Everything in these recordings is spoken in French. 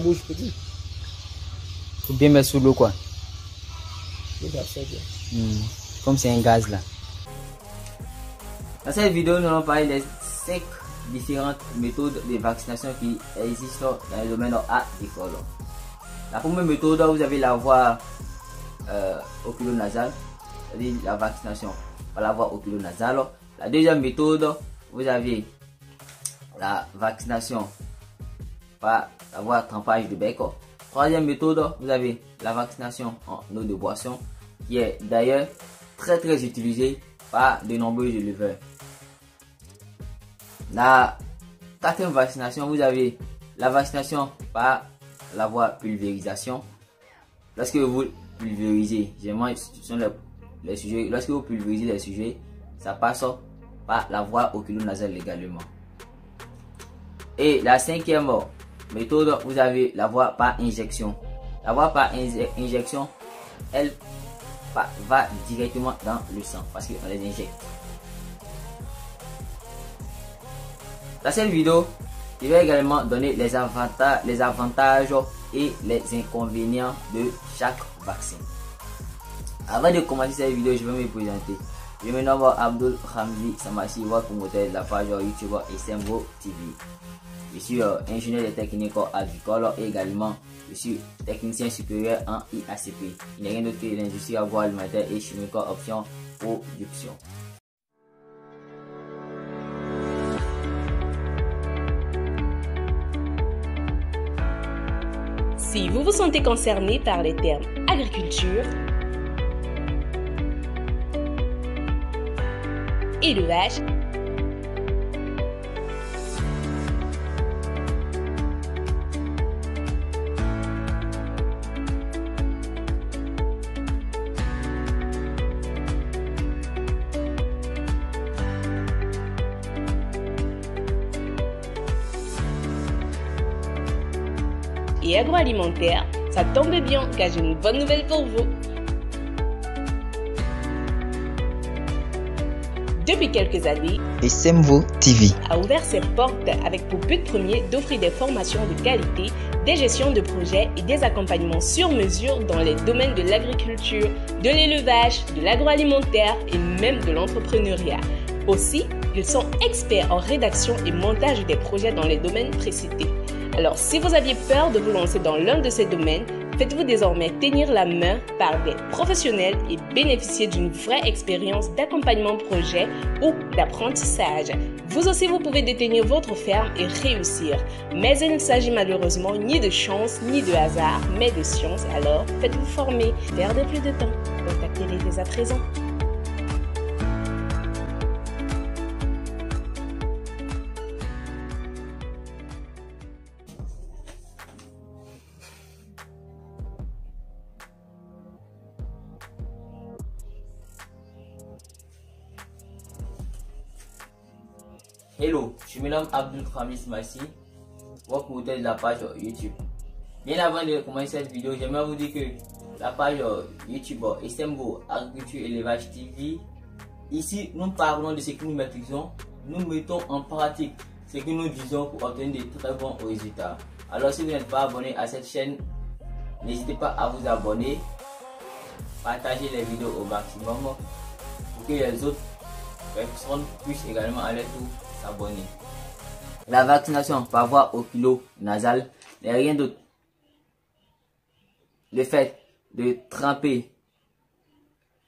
rouge petit. Faut bien mettre sous l'eau quoi. Déjà, c'est bien. Comme c'est un gaz là. Dans cette vidéo, nous allons parler des 5 différentes méthodes de vaccination qui existent dans le domaine agricole. La première méthode, vous avez la voie oculonasale, c'est-à-dire la vaccination par la voie oculonasale. La deuxième méthode, vous avez la vaccination par la voie trempage de bec. Troisième méthode, vous avez la vaccination en eau de boisson, qui est d'ailleurs très utilisée par de nombreux éleveurs. La quatrième vaccination, vous avez la vaccination par la voie pulvérisation. Lorsque vous pulvérisez, généralement ce sont les sujets, lorsque vous pulvérisez les sujets, ça passe par la voie oculonasale également. Et la cinquième méthode, vous avez la voie par injection. La voie par injection, elle va directement dans le sang parce qu'on les injecte. Dans cette vidéo, je vais également donner les avantages et les inconvénients de chaque vaccin. Avant de commencer cette vidéo, je vais me présenter. Je me nomme Abdul Hamdi Samassi, votre promoteur de la page YouTube SMVO TV. Je suis ingénieur de technique agricole et également je suis technicien supérieur en IACP. Il n'y a rien d'autre que l'industrie agroalimentaire et chimique option production. Si vous vous sentez concerné par les termes agriculture, élevage, et agroalimentaire, ça tombe bien car j'ai une bonne nouvelle pour vous. Depuis quelques années, SMVO TV a ouvert ses portes avec pour but premier d'offrir des formations de qualité, des gestions de projets et des accompagnements sur mesure dans les domaines de l'agriculture, de l'élevage, de l'agroalimentaire et même de l'entrepreneuriat. Aussi, ils sont experts en rédaction et montage des projets dans les domaines précités. Alors, si vous aviez peur de vous lancer dans l'un de ces domaines, faites-vous désormais tenir la main par des professionnels et bénéficiez d'une vraie expérience d'accompagnement projet ou d'apprentissage. Vous aussi, vous pouvez détenir votre ferme et réussir. Mais il ne s'agit malheureusement ni de chance ni de hasard, mais de science. Alors, faites-vous former. Perdez plus de temps. Contactez-les dès à présent. Hello, je me nomme Abdul Hamdi Samassi, votre promoteur de la page YouTube. Bien avant de commencer cette vidéo, j'aimerais vous dire que la page YouTube SMVO Agriculture Élevage TV, ici nous parlons de ce que nous maîtrisons, nous mettons en pratique ce que nous disons pour obtenir de très bons résultats. Alors si vous n'êtes pas abonné à cette chaîne, n'hésitez pas à vous abonner, partager les vidéos au maximum pour que les autres personnes puissent également à leur tour s'abonner. La vaccination par voie oculonasale n'est rien d'autre. Le fait de tremper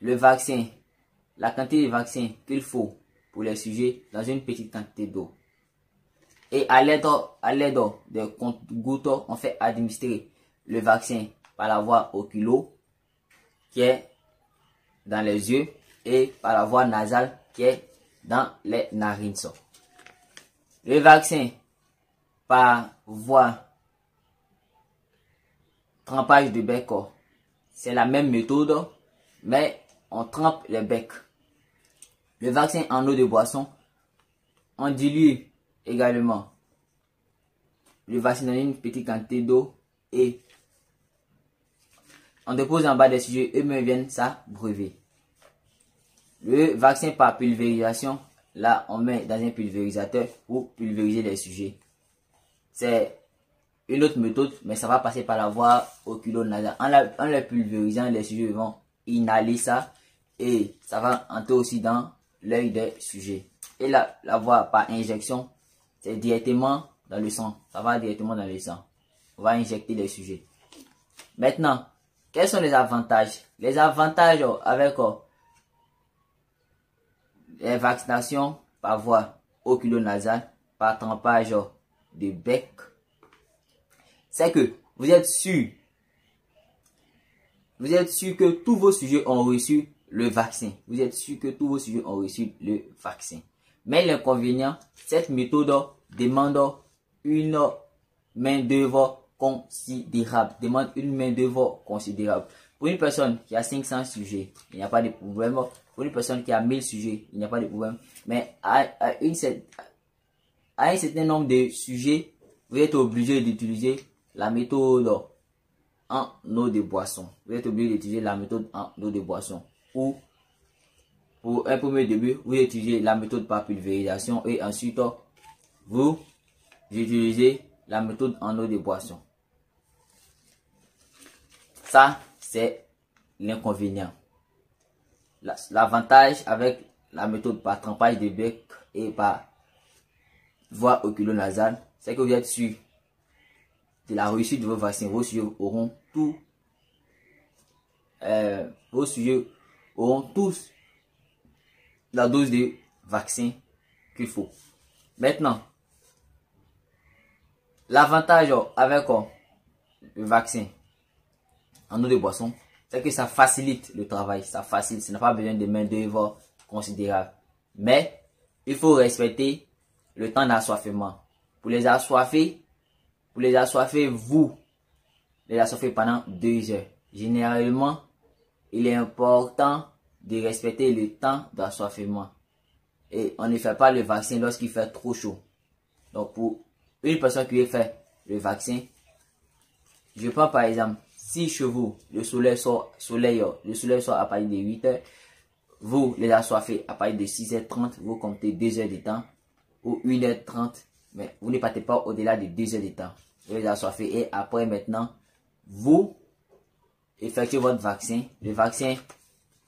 le vaccin, la quantité de vaccin qu'il faut pour les sujets dans une petite quantité d'eau. Et à l'aide de compte-gouttes, on fait administrer le vaccin par la voie oculo qui est dans les yeux et par la voie nasale qui est dans les narines. Le vaccin par voie trempage de bec, c'est la même méthode, mais on trempe le bec. Le vaccin en eau de boisson, on dilue également le vaccin dans une petite quantité d'eau et on dépose en bas des sujets, eux-mêmes viennent s'abreuver. Le vaccin par pulvérisation, là on met dans un pulvérisateur pour pulvériser les sujets. C'est une autre méthode, mais ça va passer par la voie oculo-nasale. En les pulvérisant, les sujets vont inhaler ça et ça va entrer aussi dans l'œil des sujets. Et la voie par injection, c'est directement dans le sang. Ça va directement dans le sang. On va injecter les sujets. Maintenant, quels sont les avantages? Les avantages avec les vaccinations par voie oculo-nasale, par trempage de bec, c'est que vous êtes sûr que tous vos sujets ont reçu le vaccin. Vous êtes sûr que tous vos sujets ont reçu le vaccin. Mais l'inconvénient, cette méthode demande une main-d'œuvre considérable. Pour une personne qui a 500 sujets, il n'y a pas de problème. Pour une personne qui a 1000 sujets, il n'y a pas de problème. Mais à un certain nombre de sujets, vous êtes obligé d'utiliser la méthode en eau de boisson. Vous êtes obligé d'utiliser la méthode en eau de boisson. Ou pour un premier début, vous utilisez la méthode par pulvérisation et ensuite vous utilisez la méthode en eau de boisson. Ça, c'est l'inconvénient. L'avantage avec la méthode par trempage de bec et par voie oculo-nasale, c'est que vous êtes sûr de la réussite de vos vaccins. Vos sujets auront tous la dose de vaccin qu'il faut. Maintenant, l'avantage avec le vaccin en eau de boisson, c'est que ça facilite le travail. Ça n'a pas besoin de main-d'œuvre considérable. Mais il faut respecter le temps d'assoiffement. Pour les assoiffer, vous les assoiffez pendant 2 heures. Généralement, il est important de respecter le temps d'assoiffement. Et on ne fait pas le vaccin lorsqu'il fait trop chaud. Donc pour une personne qui veut faire le vaccin, je prends par exemple 6 chevaux, le soleil sort à partir de 8 heures. Vous les assoiffez à partir de 6h30, vous comptez 2 heures de temps ou 1h30, mais vous ne partez pas au-delà de 2 heures de temps. Vous les assoiffez et après maintenant, vous effectuez votre vaccin. Le vaccin,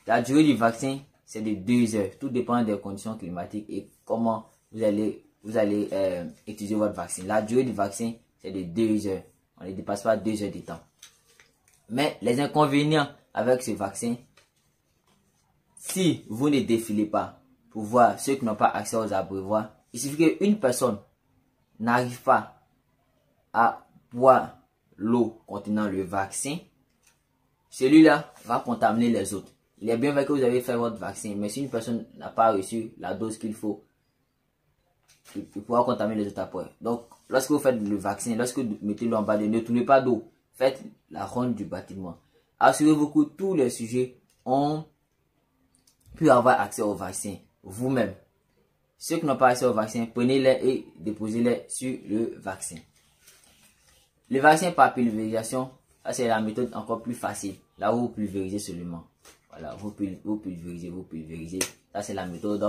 la durée du vaccin, c'est de 2 heures. Tout dépend des conditions climatiques et comment vous allez utiliser votre vaccin. La durée du vaccin, c'est de 2 heures. On ne dépasse pas 2 heures de temps. Mais les inconvénients avec ce vaccin, si vous ne défilez pas pour voir ceux qui n'ont pas accès aux abreuvoirs, il suffit qu'une personne n'arrive pas à boire l'eau contenant le vaccin, celui-là va contaminer les autres. Il est bien vrai que vous avez fait votre vaccin, mais si une personne n'a pas reçu la dose qu'il faut, il pourra contaminer les autres après. Donc, lorsque vous faites le vaccin, lorsque vous mettez l'eau en bas, ne tournez pas d'eau. Faites la ronde du bâtiment. Assurez-vous que tous les sujets ont pu avoir accès au vaccin vous-même. Ceux qui n'ont pas accès au vaccin, prenez-les et déposez-les sur le vaccin. Le vaccin par pulvérisation, c'est la méthode encore plus facile. Là où vous pulvérisez seulement. Voilà, vous pulvérisez. Ça, c'est la méthode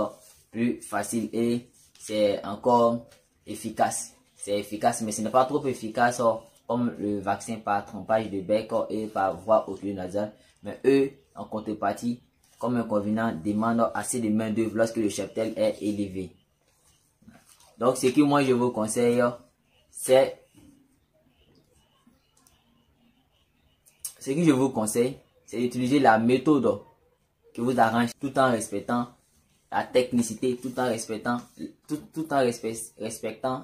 plus facile et c'est encore efficace. C'est efficace, mais ce n'est pas trop efficace comme le vaccin par trempage de bec et par voie oculo-nasale. Mais eux, en contrepartie, comme inconvénient, demandent assez de main-d'œuvre lorsque le cheptel est élevé. Donc, ce que moi je vous conseille, c'est d'utiliser la méthode qui vous arrange tout en respectant la technicité, tout en respectant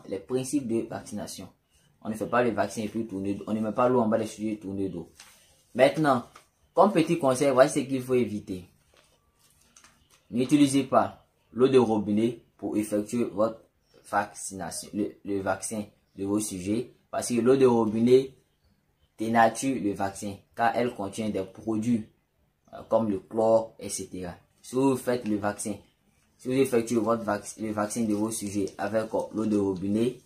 les principes de vaccination. On ne fait pas le vaccin et puis tourner d'eau. On ne met pas l'eau en bas des sujets et tourner d'eau. Maintenant, comme petit conseil, voici ce qu'il faut éviter. N'utilisez pas l'eau de robinet pour effectuer votre vaccination, le vaccin de vos sujets. Parce que l'eau de robinet dénature le vaccin car elle contient des produits comme le chlore, etc. Si vous faites le vaccin, si vous effectuez le vaccin de vos sujets avec l'eau de robinet,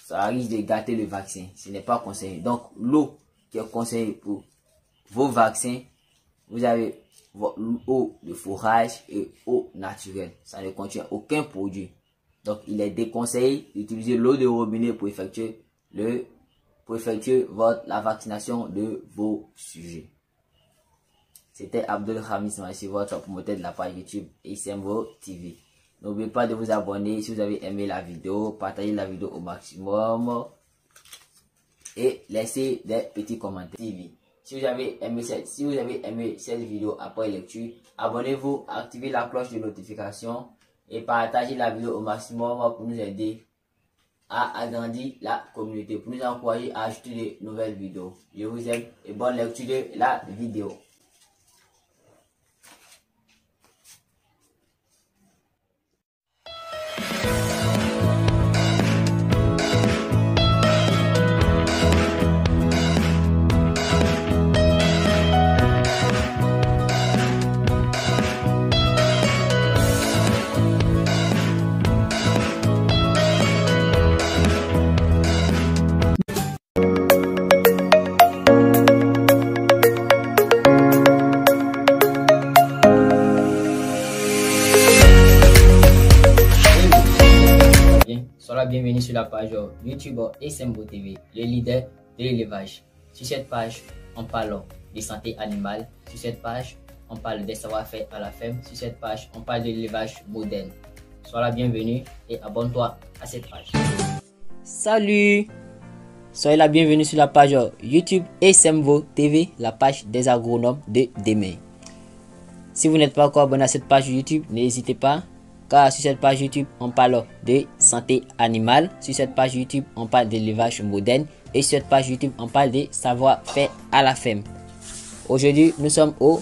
ça risque de gâter le vaccin. Ce n'est pas conseillé. Donc, l'eau qui est conseillée pour vos vaccins, vous avez eau de fourrage et eau naturelle. Ça ne contient aucun produit. Donc, il est déconseillé d'utiliser l'eau de robinet pour effectuer le pour effectuer la vaccination de vos sujets. C'était Abdul Hamis Maïsi, votre promoteur de la page YouTube Isembo TV. N'oubliez pas de vous abonner si vous avez aimé la vidéo, partagez la vidéo au maximum et laissez des petits commentaires. Si vous avez aimé cette vidéo après lecture, abonnez-vous, activez la cloche de notification et partagez la vidéo au maximum pour nous aider à agrandir la communauté, pour nous encourager à ajouter de nouvelles vidéos. Je vous aime et bonne lecture de la vidéo. Bienvenue sur la page YouTube Isembo TV, le leader de l'élevage. Sur cette page, on parle de santé animale. Sur cette page, on parle des savoir-faire à la ferme. Sur cette page, on parle de l'élevage moderne. Sois la bienvenue et abonne-toi à cette page. Salut! Soyez la bienvenue sur la page YouTube Isembo TV, la page des agronomes de demain. Si vous n'êtes pas encore abonné à cette page YouTube, n'hésitez pas. Car sur cette page YouTube, on parle de santé animale. Sur cette page YouTube, on parle d'élevage moderne. Et sur cette page YouTube, on parle de savoir-faire à la ferme. Aujourd'hui, nous sommes au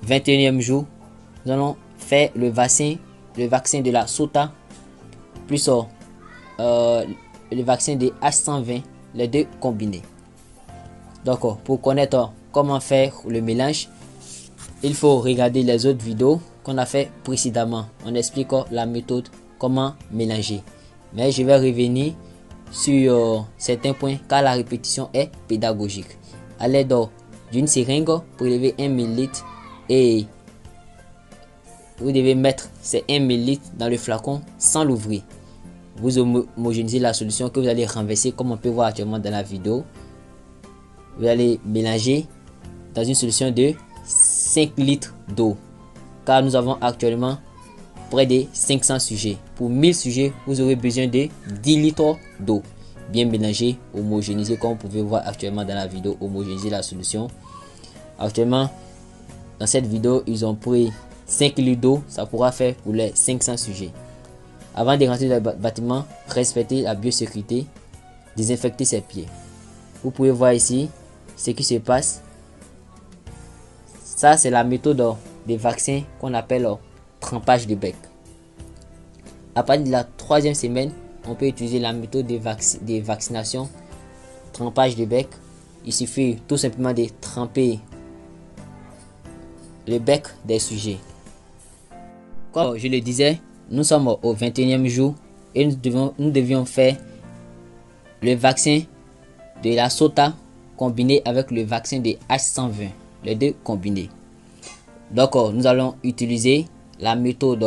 21e jour. Nous allons faire le vaccin de la Sota, plus le vaccin de H120, les deux combinés. Donc, pour connaître comment faire le mélange, il faut regarder les autres vidéos qu'on a fait précédemment. On explique la méthode, comment mélanger. Mais je vais revenir sur certains points car la répétition est pédagogique. À l'aide d'une seringue, prélever 1 ml et vous devez mettre ces 1 ml dans le flacon sans l'ouvrir. Vous homogénéisez la solution que vous allez renverser comme on peut voir actuellement dans la vidéo. Vous allez mélanger dans une solution de 5 litres d'eau. Car nous avons actuellement près de 500 sujets. Pour 1000 sujets, vous aurez besoin de 10 litres d'eau. Bien mélangé, homogénéisé, comme vous pouvez voir actuellement dans la vidéo, homogénéiser la solution. Actuellement, dans cette vidéo, ils ont pris 5 litres d'eau. Ça pourra faire pour les 500 sujets. Avant de rentrer dans le bâtiment, respectez la biosécurité. Désinfectez ses pieds. Vous pouvez voir ici ce qui se passe. Ça, c'est la méthode des vaccins qu'on appelle trempage de bec. À partir de la 3e semaine, on peut utiliser la méthode des vaccinations trempage de bec. Il suffit tout simplement de tremper le bec des sujets. Comme je le disais, nous sommes au 21e jour et nous devions faire le vaccin de la Sota combiné avec le vaccin de H120, les deux combinés. Donc, nous allons utiliser la méthode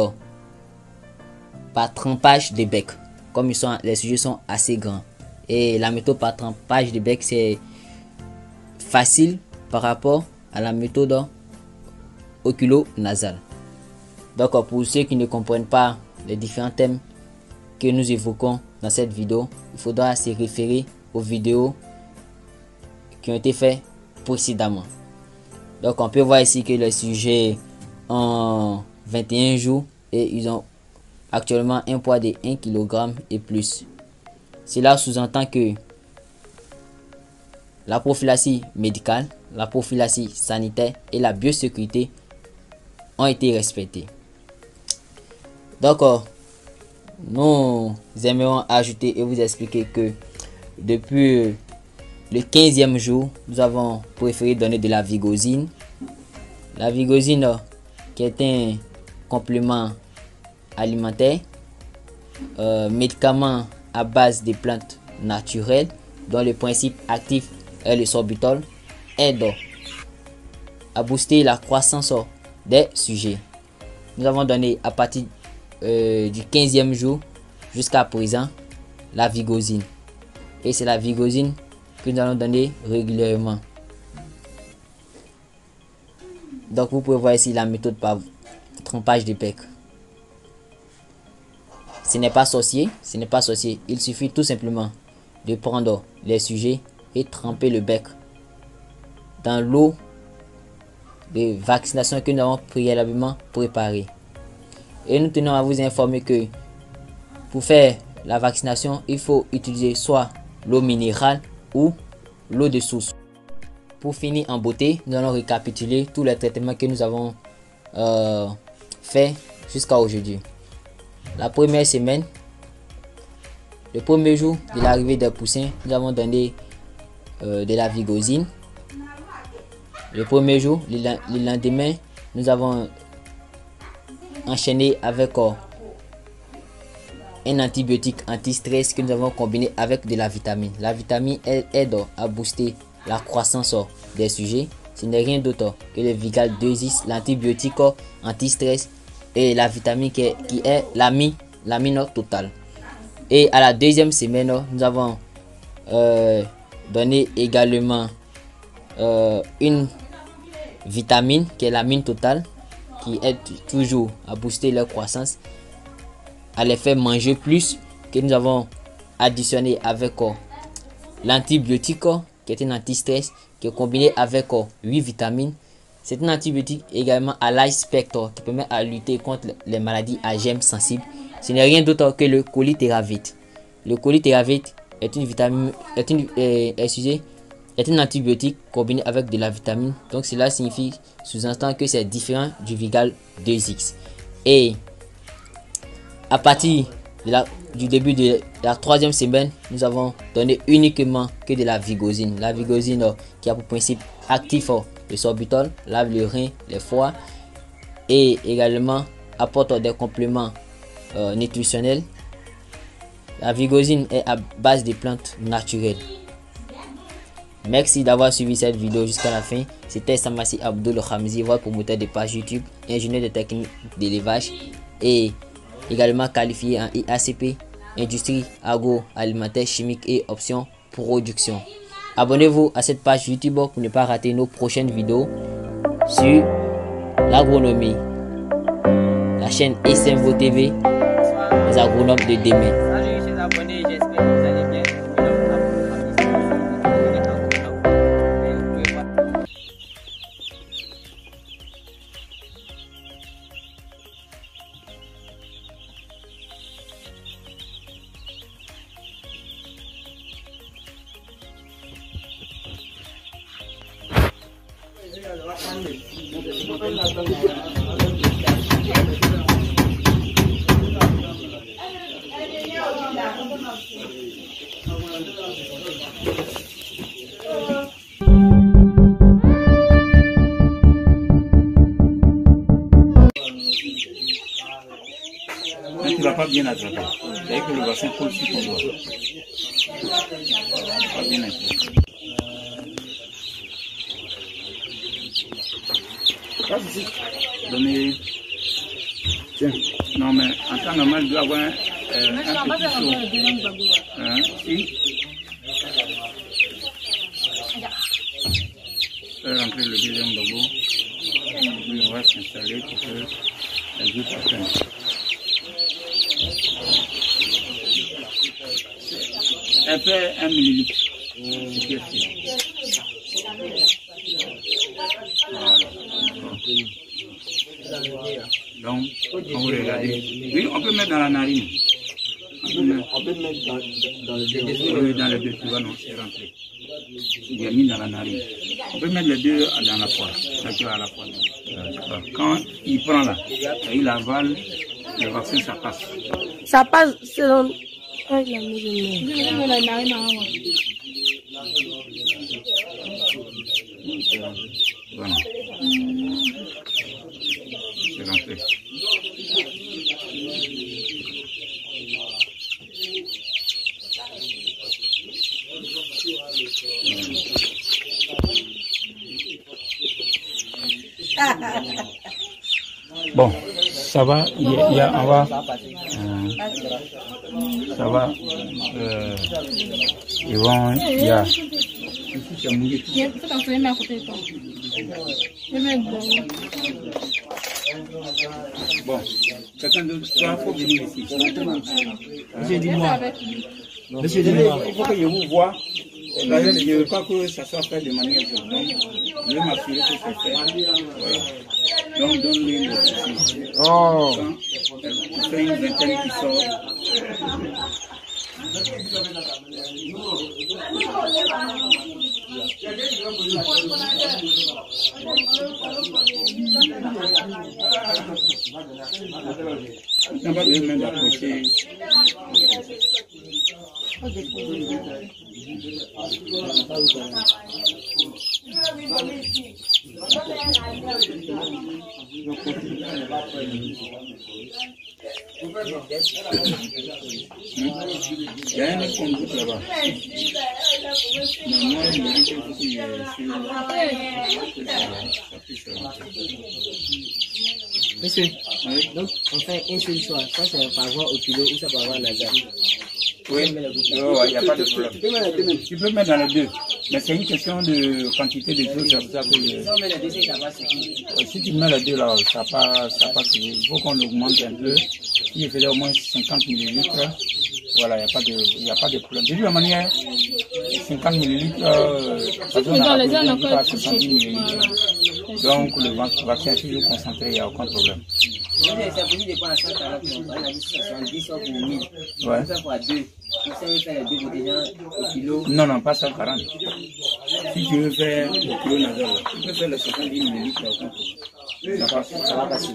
par trempage de bec. Comme les sujets sont assez grands. Et la méthode par trempage de bec, c'est facile par rapport à la méthode oculo-nasale. Donc, pour ceux qui ne comprennent pas les différents thèmes que nous évoquons dans cette vidéo, il faudra se référer aux vidéos qui ont été faites précédemment. Donc on peut voir ici que les sujets ont 21 jours et ils ont actuellement un poids de 1 kg et plus. Cela sous-entend que la prophylaxie médicale, la prophylaxie sanitaire et la biosécurité ont été respectées. Donc nous aimerions ajouter et vous expliquer que depuis le 15e jour, nous avons préféré donner de la vigosine. La vigosine qui est un complément alimentaire, médicament à base de plantes naturelles dont le principe actif est le sorbitol, aide à booster la croissance des sujets. Nous avons donné à partir du 15e jour jusqu'à présent la vigosine. Et c'est la vigosine que nous allons donner régulièrement. Donc vous pouvez voir ici la méthode par trempage de bec. Ce n'est pas sorcier, il suffit tout simplement de prendre les sujets et tremper le bec dans l'eau de vaccination que nous avons préalablement préparée. Et nous tenons à vous informer que pour faire la vaccination, il faut utiliser soit l'eau minérale ou l'eau de source. Pour finir en beauté, nous allons récapituler tous les traitements que nous avons fait jusqu'à aujourd'hui. La première semaine, le premier jour de l'arrivée des poussins, nous avons donné de la vigosine. Le premier jour, le lendemain, nous avons enchaîné avec un antibiotique anti-stress que nous avons combiné avec de la vitamine. La vitamine, elle aide à booster la croissance des sujets. Ce n'est rien d'autre que le Vigal 2X, l'antibiotique anti-stress et la vitamine qui est l'amine totale. Et à la deuxième semaine, nous avons donné également une vitamine qui est l'amine totale, qui aide toujours à booster leur croissance, à les faire manger plus, que nous avons additionné avec l'antibiotique qui est un anti-stress qui est combiné avec 8 vitamines. C'est un antibiotique également à large spectre qui permet à lutter contre les maladies à germes sensibles. Ce n'est rien d'autre que le choléthéravite. Le choléthéravite est une vitamine, est un antibiotique combiné avec de la vitamine. Donc cela signifie sous-entend que c'est différent du Vigal 2X. Et à partir du début de la troisième semaine, nous avons donné uniquement que de la vigosine. La vigosine qui a pour principe actif le sorbitol, lave le rein, les foies et également apporte des compléments nutritionnels. La vigosine est à base de plantes naturelles. Merci d'avoir suivi cette vidéo jusqu'à la fin. C'était Samassi Abdul Khamzi, votre promoteur de page YouTube, ingénieur de technique d'élevage et également qualifié en IACP, industrie agroalimentaire chimique et options production. Abonnez-vous à cette page YouTube pour ne pas rater nos prochaines vidéos sur l'agronomie. La chaîne SMVO TV, les agronomes de demain. Salut chers abonnés, j'espère que vous allez bien. Tu ne vas pas bien attraper. C'est que le bassin coule sur ton doigt. Pas bien attraper. Donnez. Tiens. Non, mais en temps normal, il doit avoir un petit saut. Hein? Si. Rentrer le deuxième logo. Puis on va s'installer pour que les autres apprennent. Elle fait 1 millilitre. Donc, quand vous regardez, oui, on peut mettre dans la narine. On peut mettre dans les deux. Oui, dans les deux, tu vois, non, c'est rentré. Il est mis dans la narine. On peut mettre les deux dans la poire. Ça tu vois à la poire. Quand il prend là, il avale, le vaccin, ça passe. Ça passe selon... Voilà. C'est rentré. Bon, ça va, on va, ça va, il y a coup, tu as mouillé tout. Il faut t'en souvenir à côté de toi. Je mets bon. Bon, quelqu'un d'autre, il faut venir ici. Monsieur, dis-moi. Monsieur, Il dis-moi. faut que je vous voie. Je ne veux pas que ça soit fait de manière violente. Je veux m'assurer que c'est fait. Voilà. Donc, donne-lui le tissu. Oh. Il fait une vingtaine qui sort. On va même approcher. Il y a un autre conduite là-bas. Non, moi, je me dis que si Monsieur, Oui. donc on fait un seul choix. Ça, c'est par avoir au kilo ou ça par avoir laser. Oui, il n'y a pas de problème. Tu peux mettre dans les deux. Mais c'est une question de quantité de choses, c'est pour ça que Si on met les deux, c'est ça va suffire. si tu mets les deux là, ça passe. Il faut qu'on augmente un peu. Si je faisais au moins 50 millilitres, voilà, il n'y a pas de problème. De toute manière, 50 millilitres, ça donne à 70 millilitres. Donc le vaccin est toujours concentré, il n'y a aucun problème. C'est possible de prendre 140, on a dit 70 pour 1000. Ouais. On fait fois 2. Pour ça, on fait les deux déjà au kilo. Non, pas 140. Si tu veux faire le kilo nasal, tu peux faire le 70 millilitres, il n'y a aucun problème. Ça va passer.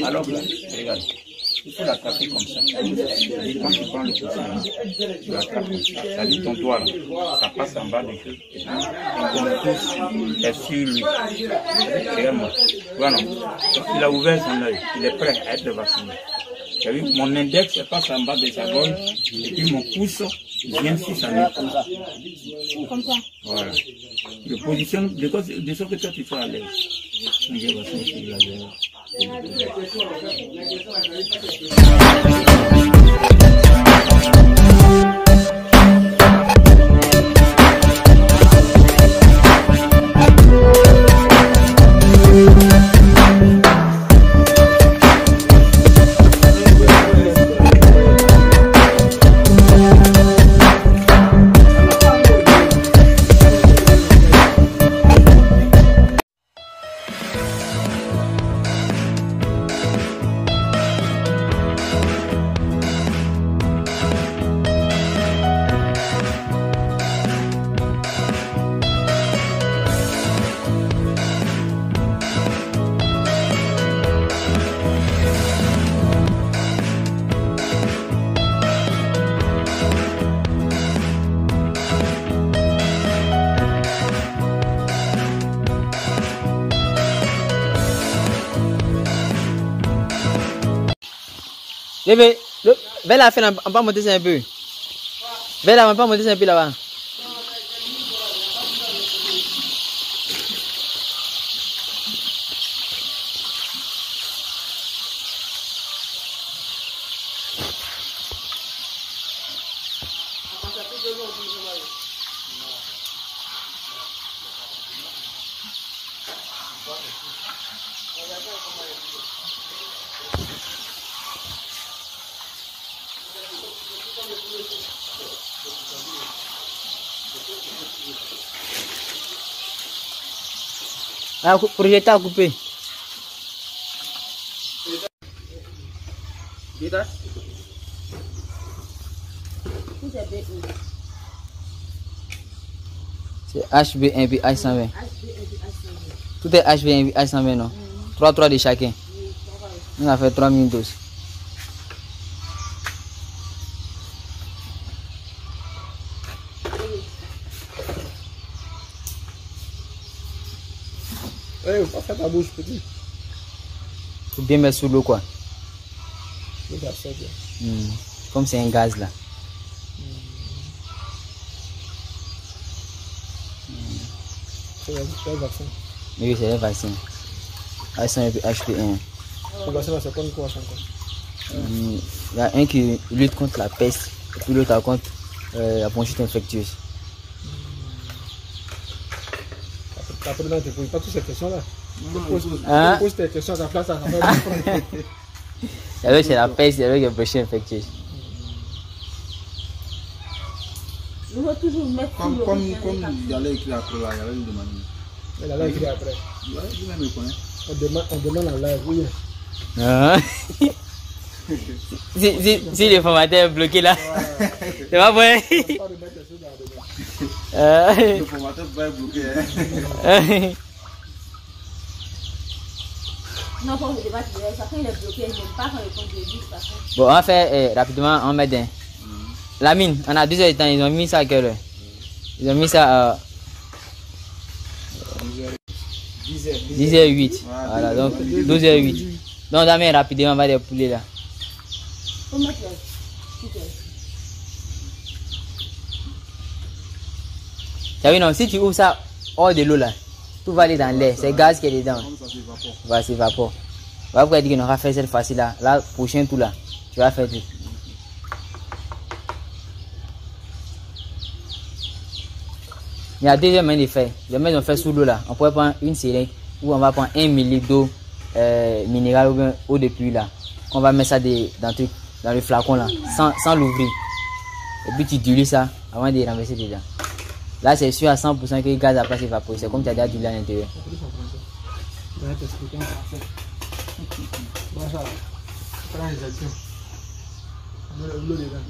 Alors, regarde, il faut l'attraper comme ça. Et quand tu prends le petit, tu l'attrapes comme ça. Ça dit ton doigt là, ça passe en bas des queues. Et ton pouce est sur lui. Regarde-moi. Voilà. Donc, il a ouvert son œil. Il est prêt à être vacciné. Tu as vu, mon index passe en bas de sa gorge et puis mon pouce vient sur sa nuque. Comme ça. Voilà. Je positionne de sorte que toi tu sois à l'aise. Donc, je vais sortir la gueule. Bébé, vers la fin, on va monter ça un peu. Vers là, on va monter ça un peu là-bas. Ah, projecteur coupé. C'est HB1 puis H120. Tout est HB1 puis H120, non? 3 de chacun. On a fait 3000 doses. Ouais, faut pas faire ta bouche petit. Faut bien mettre sous l'eau, quoi. C'est ça, bien. Comme c'est un gaz là. C'est le vaccin. Oui, c'est un vaccin. H1N1. C'est comme quoi ça encore? Il y a un qui lutte contre la peste et puis l'autre contre la bronchite infectieuse. Après, tu ne poses pas toutes ces questions-là. Tu poses tes questions à ta place. C'est la peste et avec la bronchite infectieuse. Nous allons toujours mettre comme il allait écrire après là, il allait lui demander. Il allait écrire après. Il me connaît. On demande en live, oui. Si le formateur est bloqué là, c'est pas vrai. Le formateur va être bloqué. Non, quand le débat, chacun il est bloqué, il n'aime pas quand le compte de 10 par contre. Bon, on va faire rapidement, on met d'un. La mine, on a 2 heures de temps, ils ont mis ça à quelle heure? Ils ont mis ça à 10h08. Voilà, donc 12h08. Donc, on met rapidement, on va les pouler là. Comment tu as vu, non, si tu ouvres ça hors de l'eau là, tout va aller dans l'air, c'est gaz qui est dedans. Va s'évapore. Voilà pourquoi il dit qu'on aura fait cette fois-ci là. Là, prochain tout là, tu vas faire tout. Il y a 2 moyens de faire. Les mecs ont fait sous l'eau là. On pourrait prendre une seringue ou on va prendre 1 ml d'eau minérale ou bien eau de pluie là. On va mettre ça dans le flacon là, sans l'ouvrir. Et puis tu dilues ça avant de renverser dedans. Là c'est sûr à 100% que le gaz a pas s'évaporer. C'est comme tu as déjà dilué à l'intérieur. Je vais t'expliquer un parfait. Bon ça, prends les actions. L'eau dedans.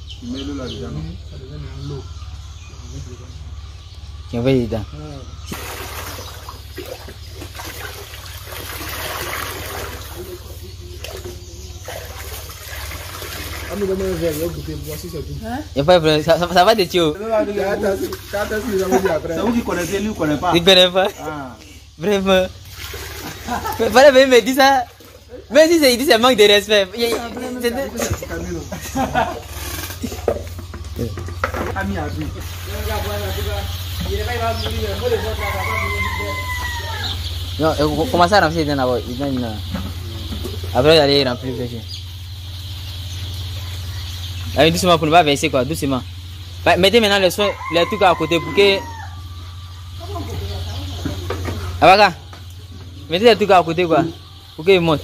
Tu mets l'eau là-dedans. Ça devient de l'eau. Tu envoies dedans. On me donne un verre, goûter, voici c'est tout. Il n'y a pas de problème, ça va de tuyau. C'est vous qui connaissez, lui ne connaît pas. Tu ne connais pas? Ah. Vraiment. Fallait même me dire ça. Même si il dit c'est manque de respect. Ami a vu. Non, commencez à remplir d'abord. Après, vous allez remplir. Allez, doucement pour ne pas verser quoi, doucement. Mettez maintenant les trucs à côté pour que. Abaka, mettez les trucs à côté quoi, pour qu'ils montent.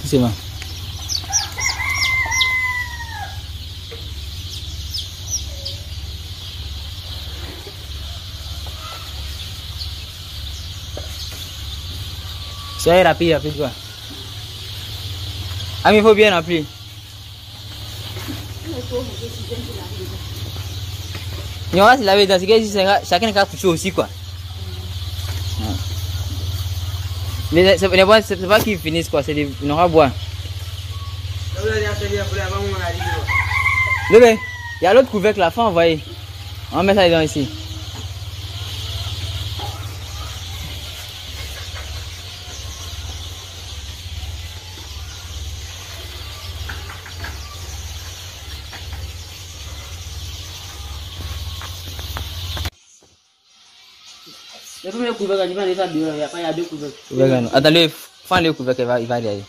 Doucement. Soyez rapide quoi. Ah mais il faut bien remplir. Et on va se laver dans ce cas, chacun a touché aussi quoi. Mais c'est pas qu'ils finissent quoi, c'est des. On aura boire. Bébé, il y a l'autre couvercle là, faut envoyer. On va mettre ça dedans ici. Le premier couvercle, il va aller ça dehors, il y a 2 couvercles. Attendez, prends le couvercle, il va aller.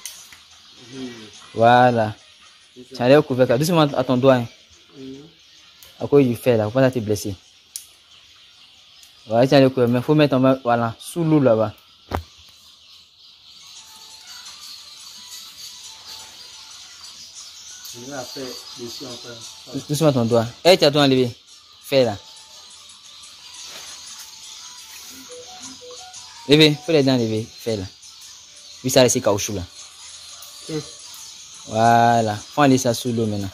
Voilà. Tu as le couvercle, doucement à ton doigt. À quoi il fait là, faut pas te blesser. Voilà, tiens le couvercle, mais il faut mettre en main, voilà, sous l'eau là-bas. Doucement ton doigt. Eh, tu as tout enlevé. Fais là. Levez, faut les dents lever, fais là. Puis ça laisse caoutchouc là. Voilà, faut aller ça sous l'eau maintenant.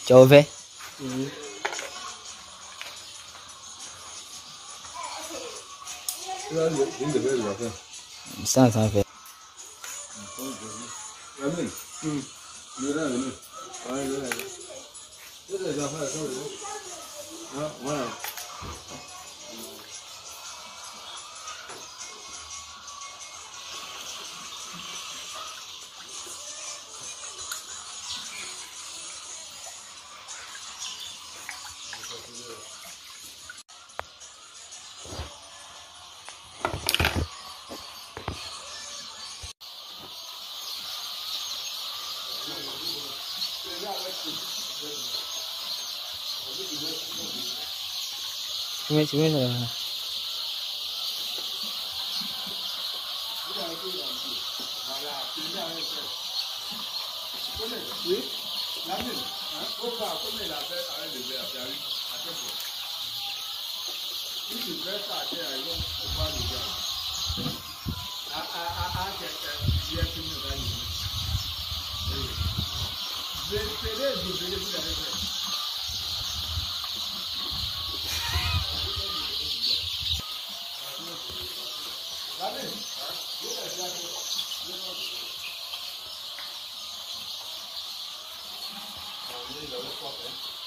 Tu as ouvert? Ça fait. Voilà. Tu mets ça.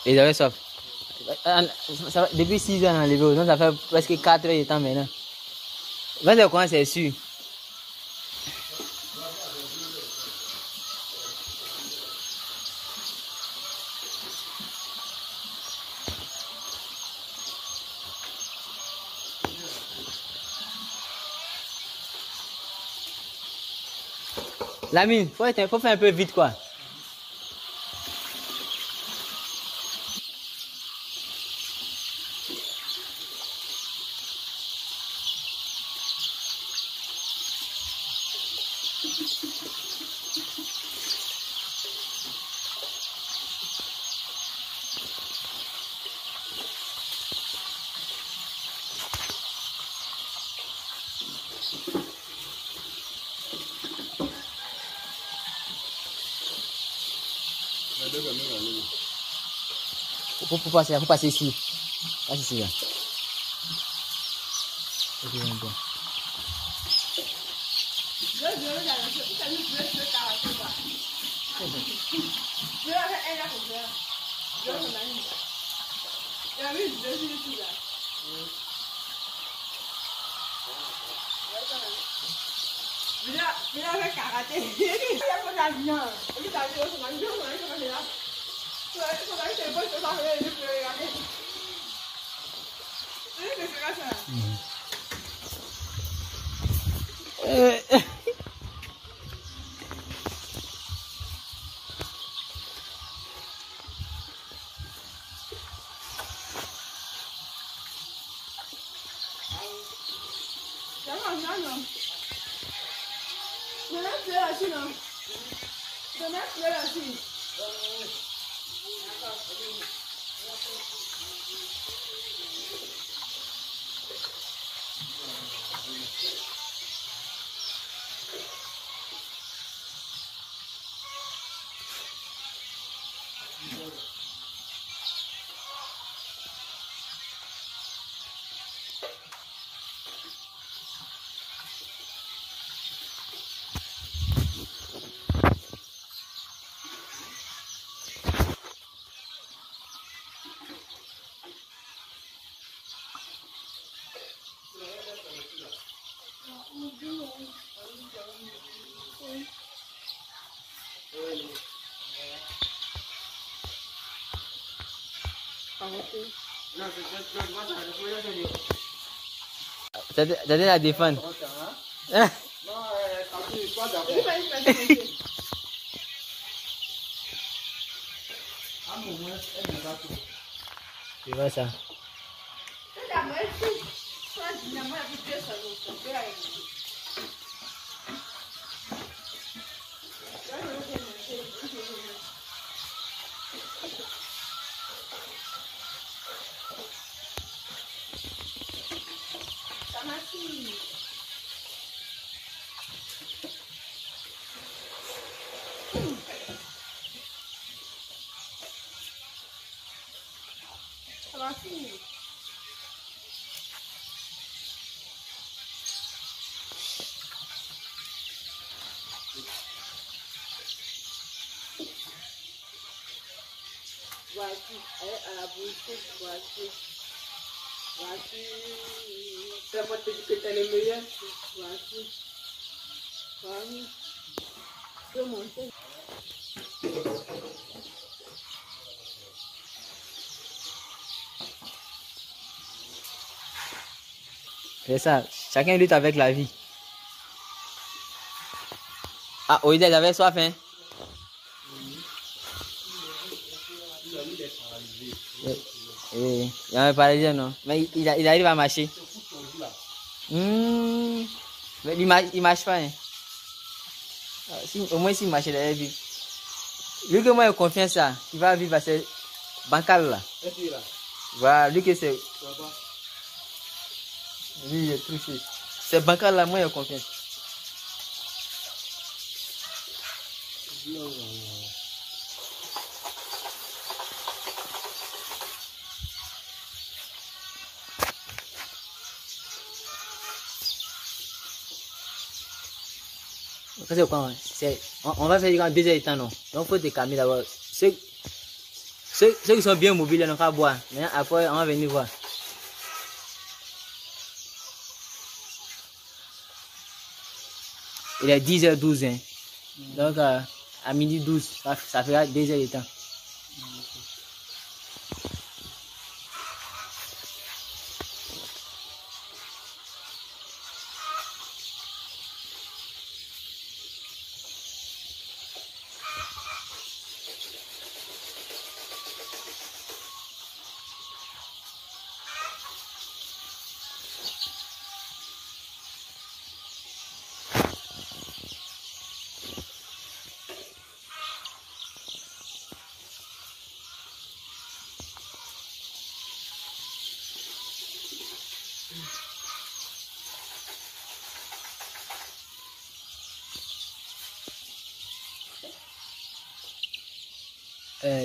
Ils avaient soif. Depuis 6 ans, on a levé, donc ça fait presque 4 heures de temps maintenant. Vas-y, comment c'est sûr? Lamine, faut faire un peu vite quoi. Faut passer ici. Passe ici là. T'as dit la défendre. Tu vois ça. Voici, à la boutique, voici. Voici. C'est moi qui te dis que t'es le meilleur. Voici. Voici. Je peux monter. C'est ça, chacun lutte avec la vie. Ah, Oïdé, j'avais soif, hein? Il y a un paralysé, non? Mais il arrive à marcher. Mais il marche pas, hein? Au moins, s'il marche, il allait vivre. Lui que moi, j'ai confiance ça, il va vivre à ce bancal là. Voilà, lui que c'est. Lui, il est truqué. C'est bancal là, moi, j'ai confiance. On va faire quand 2 heures de temps, non? Donc, il faut te calmer d'abord. Ceux qui sont bien mobiles, on va boire. Maintenant, après, on va venir voir. Il est 10h12. Hein. Donc, à midi 12, ça fera 2 heures de temps.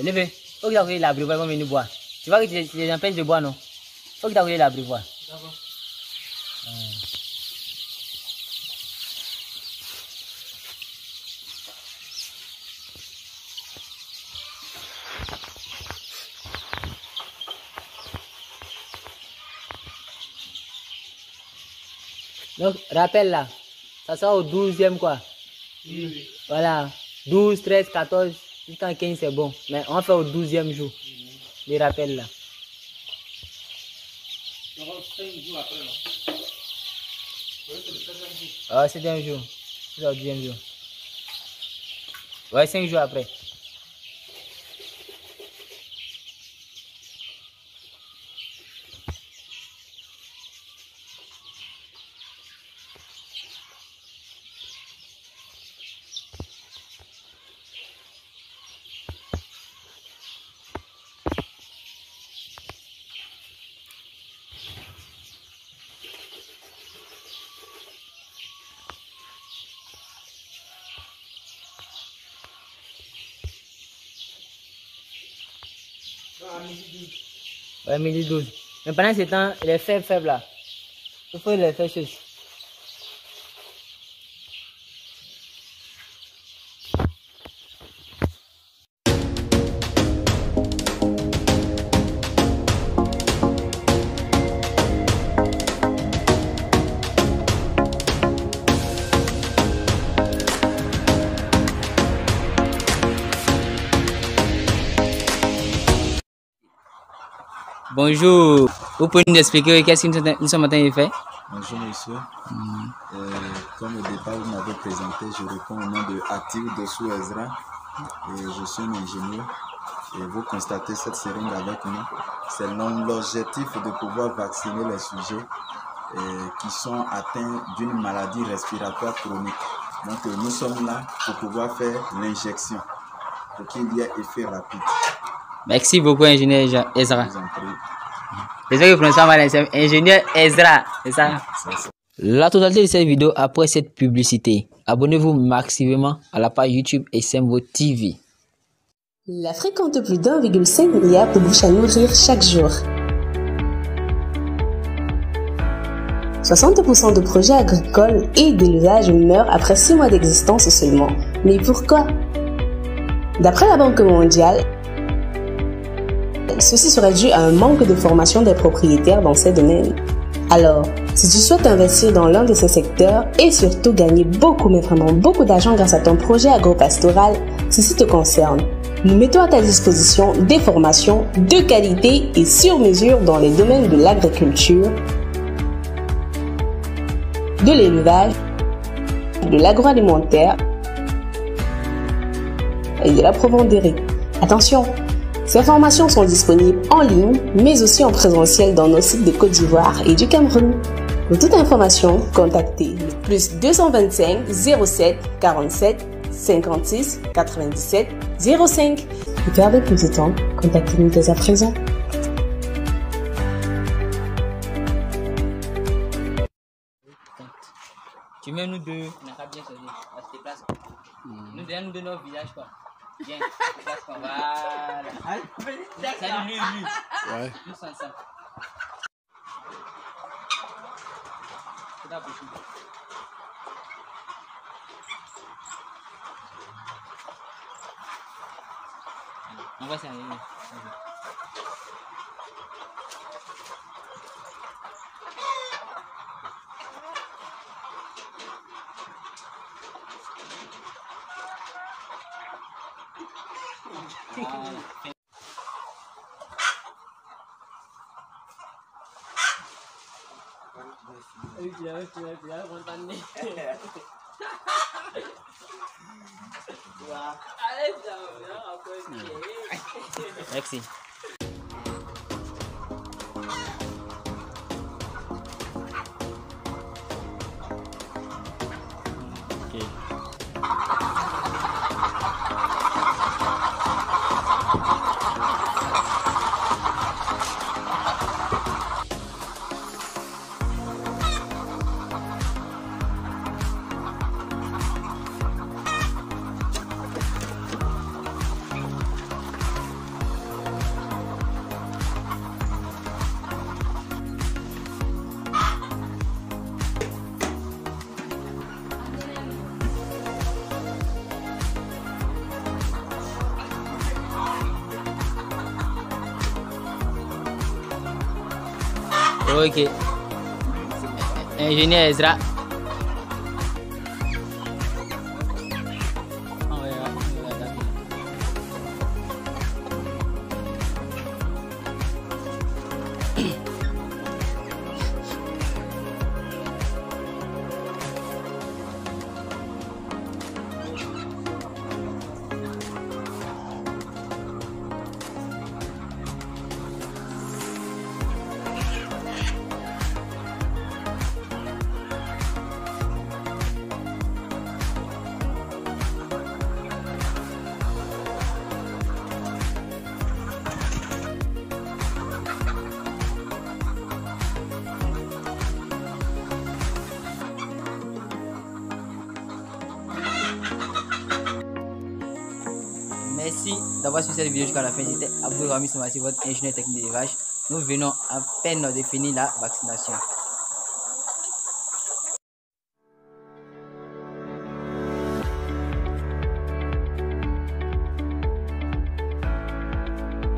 Levez, faut que tu aies l'abreuvoir comme venir boire. Tu vois que tu les empêches de boire, non? Faut que tu aies l'abreuvoir. D'accord. Donc, rappelle là, ça sera au 12e quoi. Oui. Voilà, 12, 13, 14, jusqu'en 15 c'est bon. Mais on fait au 12e jour. Les rappels là. Donc, 5 jours après là. Ah, c'est un jour. C'est au 10e jour. Ouais, 5 jours après. Ouais, midi 12. Mais pendant ce temps, il est faible là. Il faut les faire chose. Bonjour, vous pouvez nous expliquer qu'est-ce que nous sommes en train de faire? Bonjour monsieur, comme au départ vous m'avez présenté, je réponds au nom de Atil Dossou Ezra et je suis un ingénieur et vous constatez cette seringue avec nous. C'est l'objectif de pouvoir vacciner les sujets qui sont atteints d'une maladie respiratoire chronique. Donc nous sommes là pour pouvoir faire l'injection pour qu'il y ait effet rapide. Merci beaucoup, ingénieur Ezra. C'est ça que François va dire, ingénieur Ezra, c'est ça? La totalité de cette vidéo après cette publicité. Abonnez-vous massivement à la page YouTube SMVO TV. L'Afrique compte plus d'1,5 milliard de bouches à nourrir chaque jour. 60% de projets agricoles et d'élevage meurent après 6 mois d'existence seulement. Mais pourquoi? D'après la Banque mondiale, Ceci serait dû à un manque de formation des propriétaires dans ces domaines. Alors, si tu souhaites investir dans l'un de ces secteurs et surtout gagner beaucoup, mais vraiment beaucoup d'argent grâce à ton projet agropastoral, ceci te concerne. Nous mettons à ta disposition des formations de qualité et sur mesure dans les domaines de l'agriculture, de l'élevage, de l'agroalimentaire et de la provenderie. Attention, ces formations sont disponibles en ligne, mais aussi en présentiel dans nos sites de Côte d'Ivoire et du Cameroun. Pour toute information, contactez le +225 07 47 56 97 05. Pour garder plus de temps, contactez-nous dès à présent. Tu mets nous deux, on n'a qu'à bien choisir. On se déplace. Nous deux nos visages quoi. Bien, on se déplace quoi. Voilà. Salut lui. Ouais. Nous sommes ça. C'est pas possible. On va s'arrêter. Merci. Ok. Ingénieur Ezra. Merci d'avoir suivi cette vidéo jusqu'à la fin. J'étais Abdul Ramis Massi, votre ingénieur technique d'élevage. Nous venons à peine de finir la vaccination.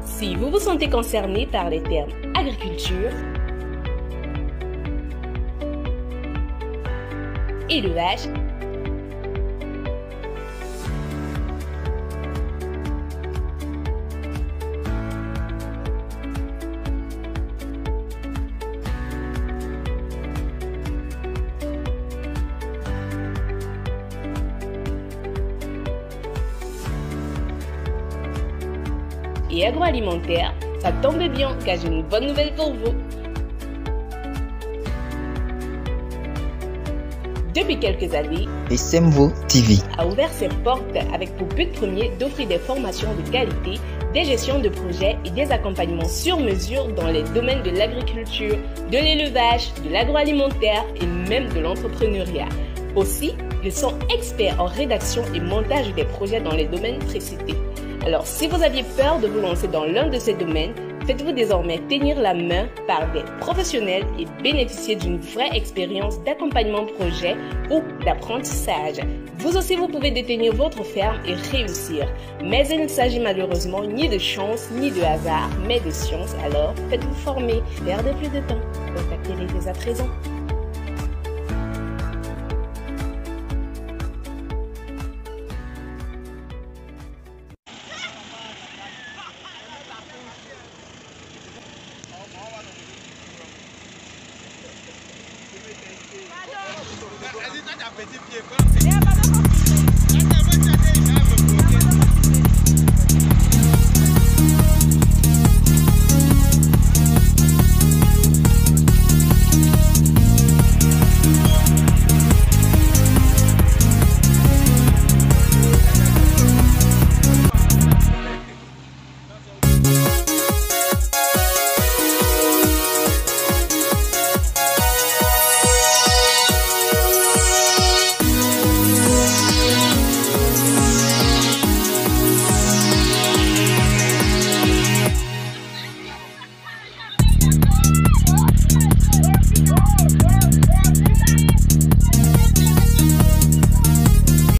Si vous vous sentez concerné par les termes agriculture, élevage, et agroalimentaire, ça tombe bien car j'ai une bonne nouvelle pour vous. Depuis quelques années, SMVO TV a ouvert ses portes avec pour but premier d'offrir des formations de qualité, des gestions de projets et des accompagnements sur mesure dans les domaines de l'agriculture, de l'élevage, de l'agroalimentaire et même de l'entrepreneuriat. Aussi, ils sont experts en rédaction et montage des projets dans les domaines précités. Alors, si vous aviez peur de vous lancer dans l'un de ces domaines, Faites-vous désormais tenir la main par des professionnels et bénéficiez d'une vraie expérience d'accompagnement projet ou d'apprentissage. Vous aussi, vous pouvez détenir votre ferme et réussir. Mais il ne s'agit malheureusement ni de chance ni de hasard, mais de science. Alors, faites-vous former. Perdez plus de temps. Contactez-les dès à présent. Petit pied.